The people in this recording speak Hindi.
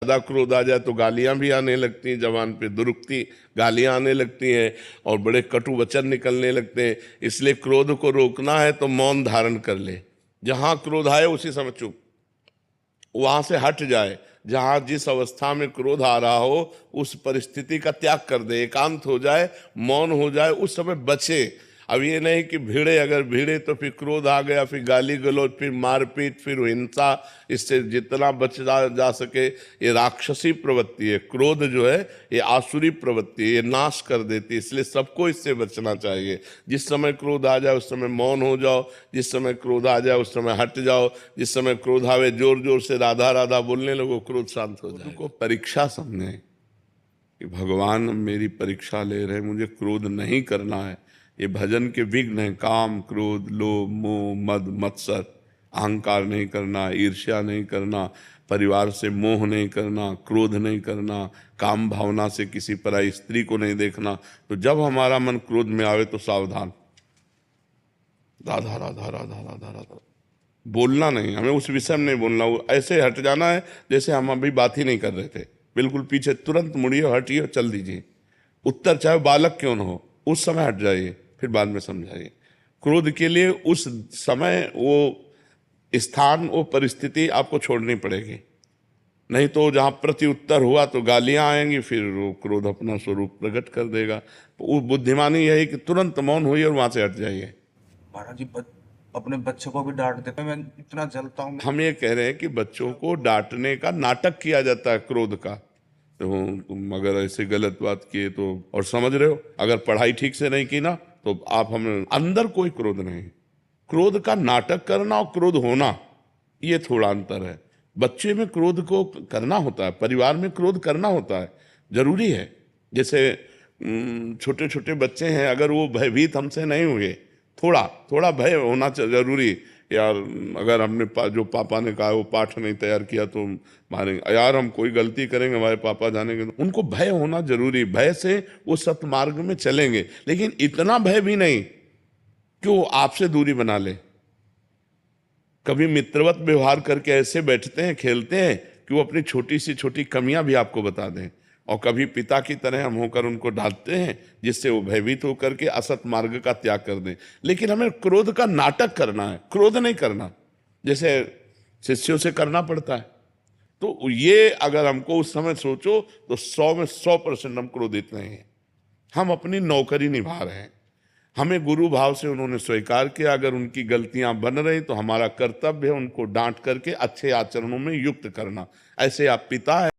ज्यादा क्रोध आ जाए तो गालियां भी आने लगती हैं, जवान पे दुरुक्ति गालियां आने लगती हैं और बड़े कटु वचन निकलने लगते हैं। इसलिए क्रोध को रोकना है तो मौन धारण कर ले। जहां क्रोध आए उसी समय चुप, वहां से हट जाए। जहां जिस अवस्था में क्रोध आ रहा हो उस परिस्थिति का त्याग कर दे, एकांत हो जाए, मौन हो जाए, उस समय बचे। अब ये नहीं कि भिड़े, अगर भिड़े तो फिर क्रोध आ गया, फिर गाली गलौज, फिर मारपीट, फिर हिंसा। इससे जितना बचा जा सके। ये राक्षसी प्रवृत्ति है, क्रोध जो है ये आसुरी प्रवृत्ति है, ये नाश कर देती है। इसलिए सबको इससे बचना चाहिए। जिस समय क्रोध आ जाए उस समय मौन हो जाओ, जिस समय क्रोध आ जाए उस समय हट जाओ। जिस समय क्रोध आवे जोर जोर से राधा राधा बोलने लगो, क्रोध शांत हो जाए। को परीक्षा समझे कि भगवान मेरी परीक्षा ले रहे, मुझे क्रोध नहीं करना है। ये भजन के विघ्न है, काम क्रोध लोभ मोह मद मत्सर। अहंकार नहीं करना, ईर्ष्या नहीं करना, परिवार से मोह नहीं करना, क्रोध नहीं करना, काम भावना से किसी पराई स्त्री को नहीं देखना। तो जब हमारा मन क्रोध में आवे तो सावधान, राधा राधा राधा राधा राधा बोलना नहीं, हमें उस विषय में नहीं बोलना। वो ऐसे हट जाना है जैसे हम अभी बात ही नहीं कर रहे थे। बिल्कुल पीछे तुरंत मुड़िए, हटिए, चल दीजिए। उत्तर चाहे बालक क्यों न हो, उस समय हट जाइए, फिर बाद में समझाइए। क्रोध के लिए उस समय वो स्थान, वो परिस्थिति आपको छोड़नी पड़ेगी। नहीं तो जहां प्रति उत्तर हुआ तो गालियां आएंगी, फिर वो क्रोध अपना स्वरूप प्रकट कर देगा। वो बुद्धिमानी यही कि तुरंत मौन हुई और वहां से हट जाइए। महाराज जी अपने बच्चों को भी डांट देते हैं, मैं इतना जलता हूँ। हम ये कह रहे हैं कि बच्चों को डांटने का नाटक किया जाता है क्रोध का। तो तुम अगर ऐसे गलत बात किए तो, और समझ रहे हो, अगर पढ़ाई ठीक से नहीं की ना तो आप, हम अंदर कोई क्रोध नहीं। क्रोध का नाटक करना और क्रोध होना, ये थोड़ा अंतर है। बच्चे में क्रोध को करना होता है, परिवार में क्रोध करना होता है, जरूरी है। जैसे छोटे छोटे बच्चे हैं, अगर वो भयभीत हमसे नहीं हुए, थोड़ा थोड़ा भय होना जरूरी। यार अगर हमने जो पापा ने कहा वो पाठ नहीं तैयार किया तो मारेंगे, यार हम कोई गलती करेंगे हमारे पापा जानेंगे, तो उनको भय होना जरूरी। भय से वो सत्मार्ग में चलेंगे, लेकिन इतना भय भी नहीं कि वो आपसे दूरी बना ले। कभी मित्रवत व्यवहार करके ऐसे बैठते हैं, खेलते हैं कि वो अपनी छोटी सी छोटी कमियां भी आपको बता दें। और कभी पिता की तरह हम होकर उनको डांटते हैं, जिससे वो भयभीत होकर के असत मार्ग का त्याग कर दें। लेकिन हमें क्रोध का नाटक करना है, क्रोध नहीं करना, जैसे शिष्यों से करना पड़ता है। तो ये अगर हमको उस समय सोचो तो 100 में 100% हम क्रोधित नहीं हैं। हम अपनी नौकरी निभा रहे हैं। हमें गुरु भाव से उन्होंने स्वीकार किया। अगर उनकी गलतियां बन रही तो हमारा कर्तव्य है उनको डांट करके अच्छे आचरणों में युक्त करना। ऐसे आप पिता है।